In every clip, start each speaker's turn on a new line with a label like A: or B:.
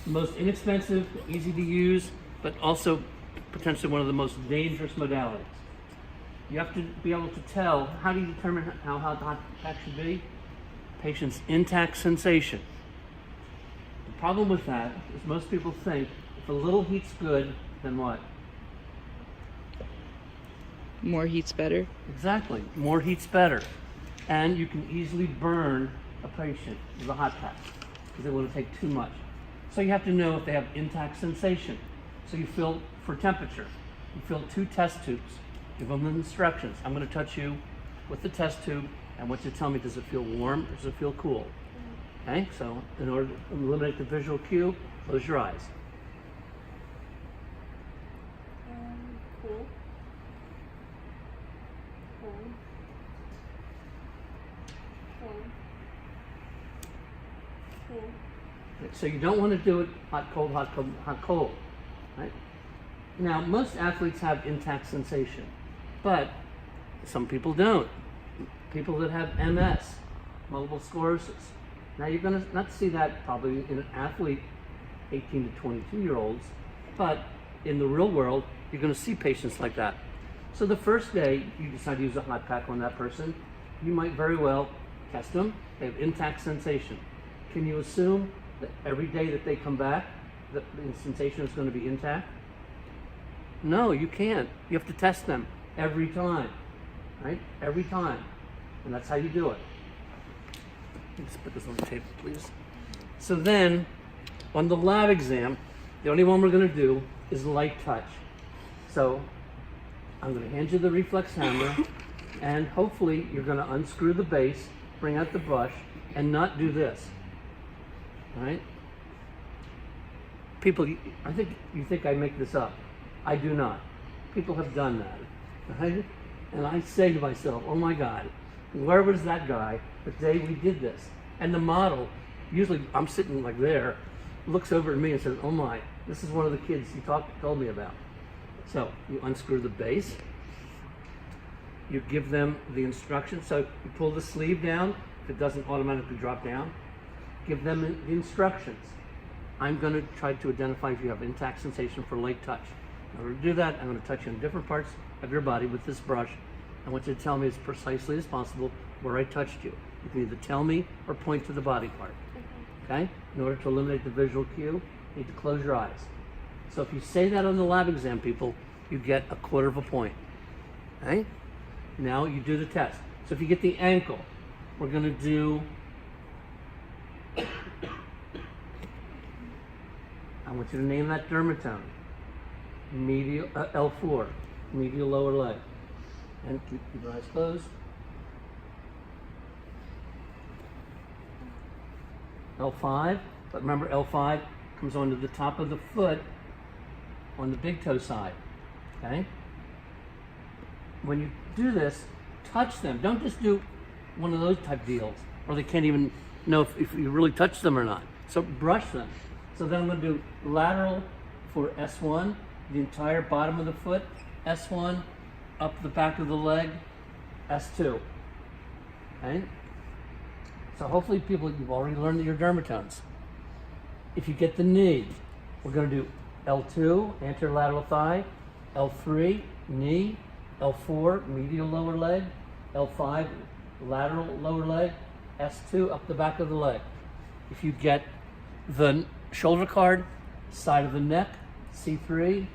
A: the most inexpensive, easy to use, but also potentially one of the most dangerous modalities. You have to be able to tell, how do you determine how hot the hot pack should be? Patient's intact sensation. The problem with that is most people think if a little heat's good, then what?
B: More heat's better.
A: Exactly, more heat's better. And you can easily burn a patient with a hot pack because it wouldn't take too much. So you have to know if they have intact sensation. So you feel for temperature. You fill 2 test tubes. Give them the instructions. I'm going to touch you with the test tube, and what you tell me, does it feel warm or does it feel cool? Okay, so in order to eliminate the visual cue, close your eyes.
C: Cool. Cool. Cool. Cool.
A: So you don't want to do it hot, cold, hot, cold, hot, cold. Right? Now, most athletes have intact sensation, but some people don't. People that have MS, multiple sclerosis. Now, you're going to not see that probably in an athlete, 18 to 22-year-olds, but in the real world, you're going to see patients like that. So the first day you decide to use a hot pack on that person, you might very well test them. They have intact sensation. Can you assume that every day that they come back, the sensation is going to be intact? No, you can't. You have to test them every time, right? Every time. And that's how you do it. Let's put this on the table, please. So then, on the lab exam, the only one we're going to do is light touch. So I'm going to hand you the Reflex hammer, and hopefully you're going to unscrew the base, bring out the brush, and not do this. All right? People, I think you think I make this up. I do not. People have done that. Right? And I say to myself, oh my God, where was that guy the day we did this? And the model, usually I'm sitting like there, looks over at me and says, oh my, this is one of the kids you told me about. So you unscrew the base, you give them the instructions. So you pull the sleeve down, if it doesn't automatically drop down, give them the instructions. I'm going to try to identify if you have intact sensation for light touch. In order to do that, I'm going to touch you on different parts of your body with this brush. I want you to tell me as precisely as possible where I touched you. You can either tell me or point to the body part. Okay? In order to eliminate the visual cue, you need to close your eyes. So if you say that on the lab exam, people, you get a 1/4 point. Okay? Now you do the test. So if you get the ankle, we're going to do, I want you to name that dermatome. Medial, L4, medial lower leg. And keep your eyes closed. L5, but remember L5 comes onto the top of the foot on the big toe side, okay? When you do this, touch them. Don't just do one of those type deals, or they can't even know if you really touch them or not. So brush them. So then I'm going to do lateral for S1, the entire bottom of the foot, S1, up the back of the leg, S2. Okay? So hopefully people, you've already learned your dermatomes. If you get the knee, we're going to do L2, anterior lateral thigh, L3, knee, L4, medial lower leg, L5, lateral lower leg, S2, up the back of the leg. If you get the shoulder card, side of the neck, C3,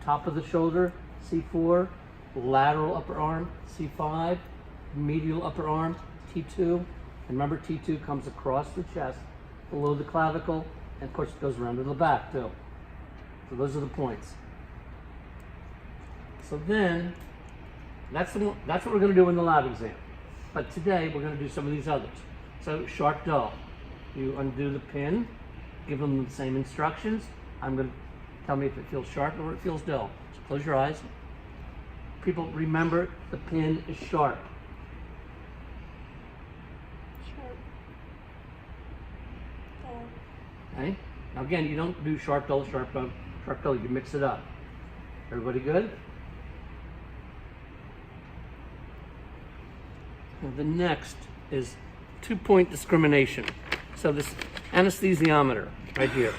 A: top of the shoulder, C4, lateral upper arm, C5, medial upper arm, T2. And remember, T2 comes across the chest, below the clavicle, and of course it goes around to the back too. So those are the points. So then, that's what we're going to do in the lab exam. But today we're going to do some of these others. So sharp dull. You undo the pin, give them the same instructions. I'm going to tell me if it feels sharp or it feels dull. So close your eyes. People, remember, the pin is sharp.
C: Sharp. Dull.
A: Okay? Now again, you don't do sharp, dull, sharp, dull, sharp, dull. You mix it up. Everybody good? Now the next is 2-point discrimination. So this anesthesiometer right here.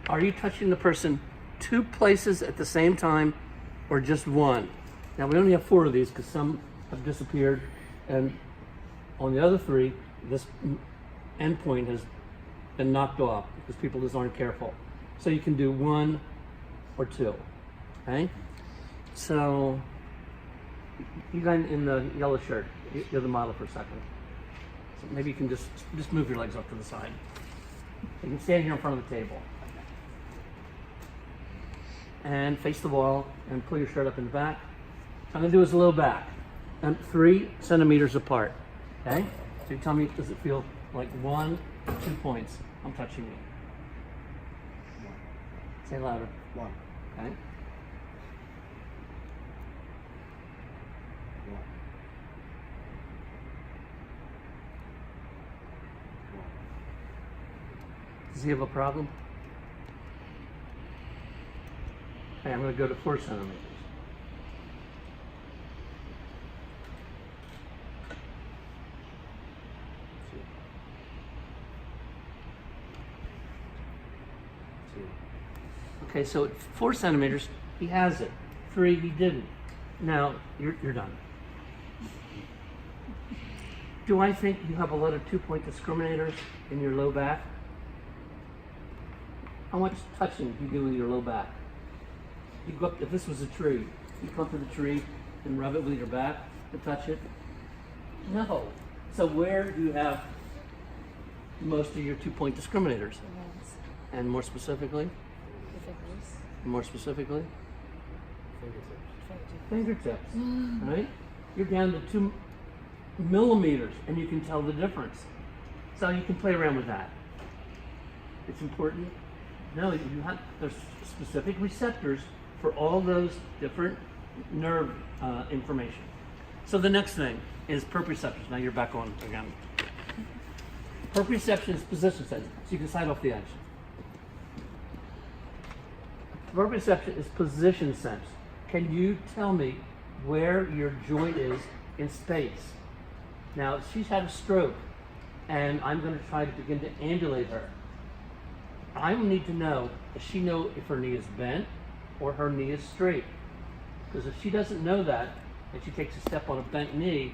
A: are you touching the person 2 places at the same time or just one? Now we only have 4 of these because some have disappeared, and on the other 3, this endpoint has been knocked off because people just aren't careful. So you can do 1 or 2, okay? So you guys in the yellow shirt, you're the model for a second. So maybe you can just move your legs up to the side. You can stand here in front of the table. And face the wall and pull your shirt up in the back. I'm gonna do is low back. And 3 centimeters apart. Okay? So you tell me, does it feel like 1 or 2 points? I'm touching you. Say it louder.
D: 1.
A: Okay?
D: 1.
A: Does he have a problem? Okay, I'm going to go to 4 centimeters. Okay, so at 4 centimeters, he has it. 3, he didn't. Now, you're done. Do I think you have a lot of 2-point discriminators in your low back? How much touching do you do with your low back? You go up, if this was a tree, you come up to the tree and rub it with your back to touch it? No. So where do you have most of your 2-point discriminators? And more specifically? More specifically? Fingertips. Right? You're down to 2 millimeters and you can tell the difference. So you can play around with that. It's important. No, there's specific receptors for all those different nerve information. So the next thing is proprioception. Now you're back on again. Proprioception is position sense, so you can slide off the edge. Proprioception is position sense. Can you tell me where your joint is in space? Now, she's had a stroke, and I'm going to try to begin to ambulate her. I need to know, does she know if her knee is bent or her knee is straight? Because if she doesn't know that, and she takes a step on a bent knee,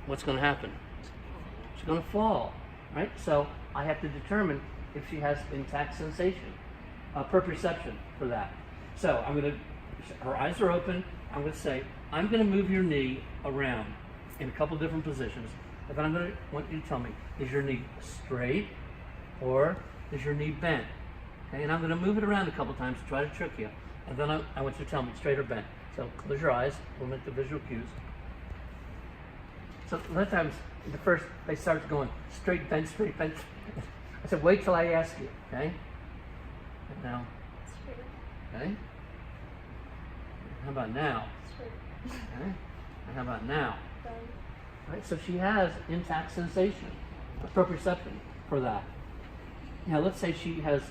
A: what's going to happen? She's going to fall, right? So I have to determine if she has intact sensation, proprioception for that. So I'm going to, her eyes are open, I'm going to say, I'm going to move your knee around in a couple different positions, and then I'm going to want you to tell me, is your knee straight or is your knee bent? Okay, and I'm going to move it around a couple times to try to trick you, and then I want you to tell me straight or bent. So close your eyes, we'll make the visual cues. So a lot of times, the first, they start going straight, bent, straight, bent. I said, wait till I ask you, okay? And now, okay? How about now? Okay? And how about now? Right, so she has intact sensation, proprioception for that. Now let's say she has,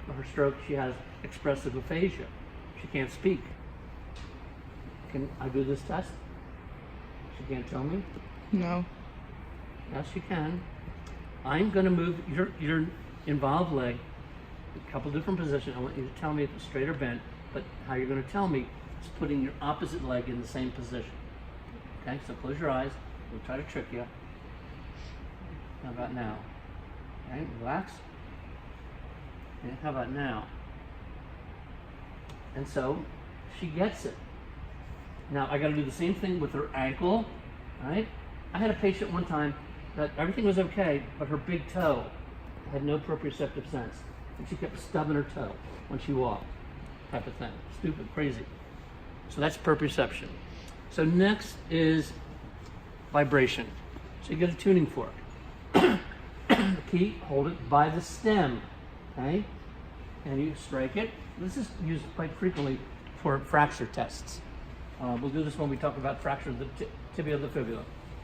A: her stroke, she has expressive aphasia. She can't speak. Can I do this test? She can't tell me?
B: No.
A: Yes, you can. I'm going to move your involved leg a couple different positions. I want you to tell me if it's straight or bent, but how you're going to tell me is putting your opposite leg in the same position. Okay, so close your eyes. We'll try to trick you. How about now? Okay, relax. Okay, how about now? And so she gets it. Now I got to do the same thing with her ankle, right? I had a patient one time that everything was okay, but her big toe had no proprioceptive sense, and she kept stubbing her toe when she walked, type of thing. Stupid, crazy. So that's proprioception. So next is vibration. So you get a tuning fork. The key, hold it by the stem, okay? And you strike it. This is used quite frequently for fracture tests. We'll do this when we talk about fracture of the tibia of the fibula.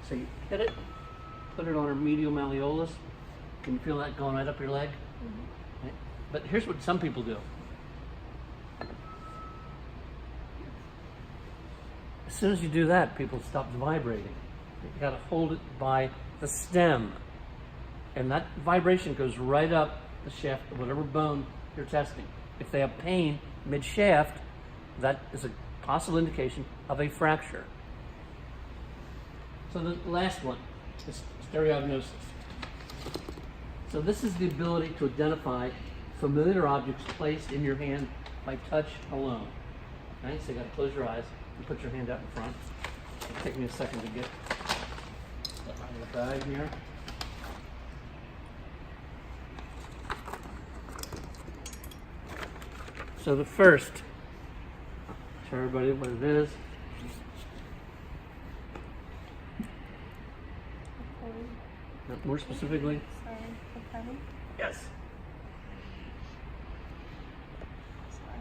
A: So you hit it, put it on her medial malleolus. Can you feel that going right up your leg? Mm-hmm. Okay. But here's what some people do. As soon as you do that, people stop vibrating. You got to hold it by the stem. And that vibration goes right up the shaft of whatever bone you're testing. If they have pain mid-shaft, that is a possible indication of a fracture. So the last one is stereognosis. So this is the ability to identify familiar objects placed in your hand by touch alone. Okay, so you gotta close your eyes and put your hand out in front. It'll take me a second to get that out of the bag here. So the first, show everybody what it is. More specifically?
C: Sorry, the penny.
A: Yes.
C: Sorry.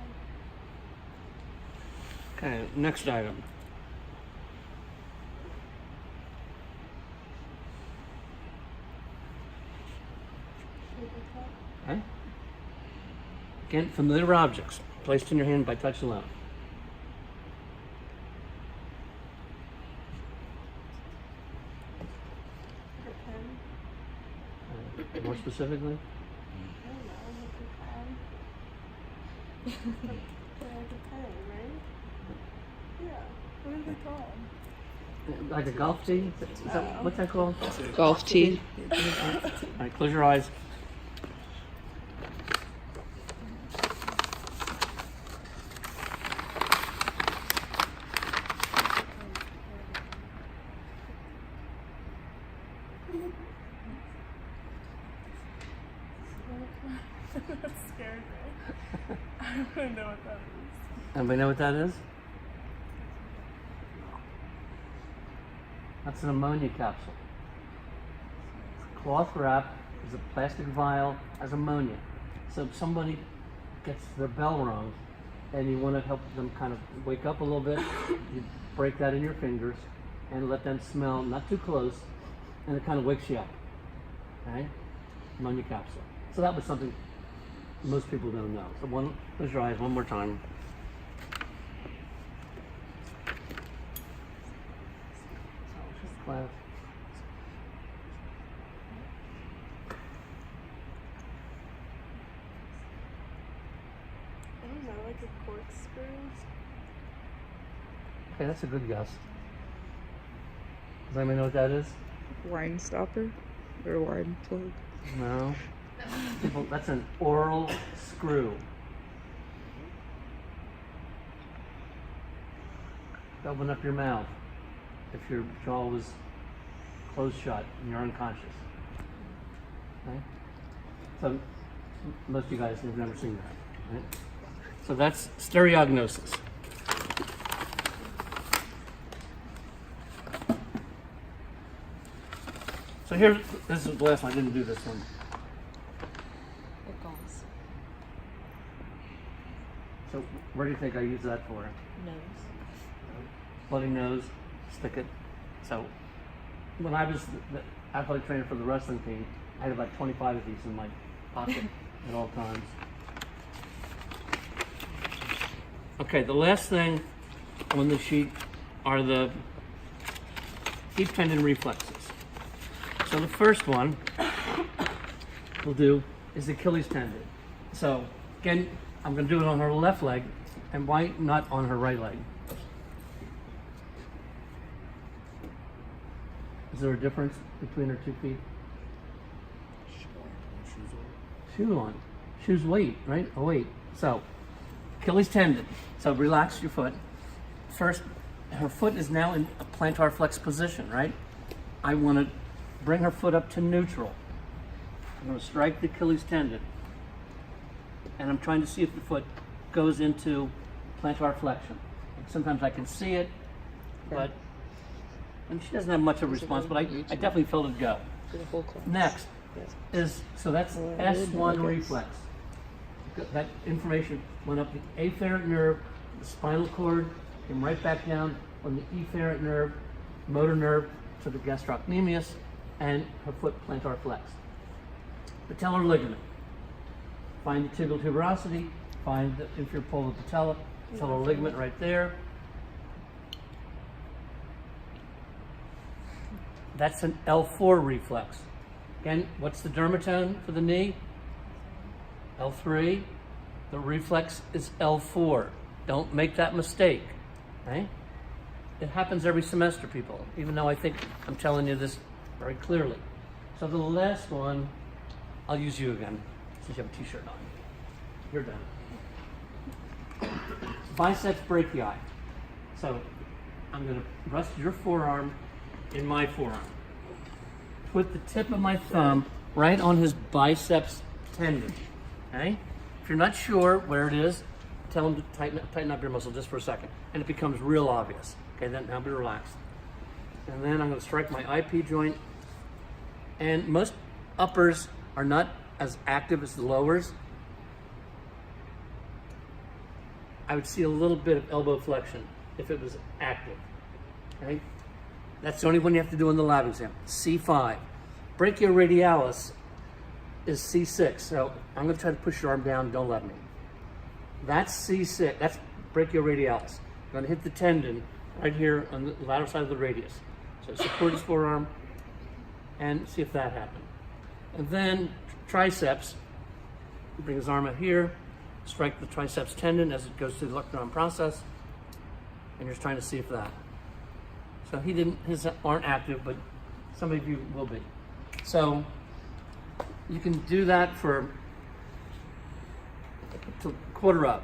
A: Okay, next item. Okay. Again, familiar objects placed in your hand by touch alone.
C: The pen.
A: More specifically?
C: I don't know, the pen. The pen, right? Yeah. What are they called?
A: Like a golf tee? Is that, what's that called?
B: Golf tee.
A: All right, close your eyes.
C: That scared me. I don't even know what that is.
A: Anybody know what that is? That's an ammonia capsule. Cloth wrap is a plastic vial, has ammonia. So if somebody gets their bell rung and you want to help them kind of wake up a little bit, you break that in your fingers and let them smell, not too close, and it kind of wakes you up. Okay? Ammonia capsule. So that was something most people don't know. So close your eyes one more time. Class.
C: I don't know, like a corkscrew.
A: Okay, that's a good guess. Does anybody know what that is?
B: Wine stopper or wine plug.
A: No. That's an oral screw. Open up your mouth if your jaw was closed shut and you're unconscious. Okay? So most of you guys have never seen that. Right? So that's stereognosis. So here, this is the last one. I didn't do this one.
C: It goes.
A: So where do you think I use that for?
C: Nose.
A: Bloody nose, stick it. So when I was the athletic trainer for the wrestling team, I had about 25 of these in my pocket at all times. Okay, the last thing on the sheet are the deep tendon reflexes. So the first one we'll do is the Achilles tendon. So again, I'm going to do it on her left leg, and why not on her right leg? Is there a difference between her 2 feet? Shoe on. Shoes weight, right? Oh wait. So Achilles tendon. So relax your foot. First, her foot is now in a plantar flex position, right? I want to bring her foot up to neutral. I'm going to strike the Achilles tendon. And I'm trying to see if the foot goes into plantar flexion. Sometimes I can see it, but and she doesn't have much of a response, but I definitely felt it go. Next is, so that's S1 reflex. That information went up the afferent nerve, the spinal cord, came right back down on the efferent nerve, motor nerve to the gastrocnemius, and her foot plantar flex. Patellar ligament. Find the tibial tuberosity, find the inferior pole of the patella, patellar ligament right there. That's an L4 reflex. Again, what's the dermatome for the knee? L3. The reflex is L4. Don't make that mistake. Okay? It happens every semester, people, even though I think I'm telling you this very clearly. So the last one, I'll use you again, since you have a t-shirt on. You're done. Biceps brachii. So I'm going to rest your forearm in my forearm. Put the tip of my thumb right on his biceps tendon. Okay? If you're not sure where it is, tell him to tighten up your muscle just for a second. And it becomes real obvious. Okay, then now be relaxed. And then I'm going to strike my IP joint. And most uppers are not as active as the lowers. I would see a little bit of elbow flexion if it was active. Okay? That's the only one you have to do in the lab exam. C5. Brachioradialis is C6. So I'm going to try to push your arm down. Don't let me. That's C6. That's brachioradialis. I'm going to hit the tendon right here on the lateral side of the radius. So support his forearm and see if that happened. And then triceps. Bring his arm out here. Strike the triceps tendon as it goes through the electron process. And you're trying to see if that. So his aren't active, but some of you will be. So you can do that for to quarter up.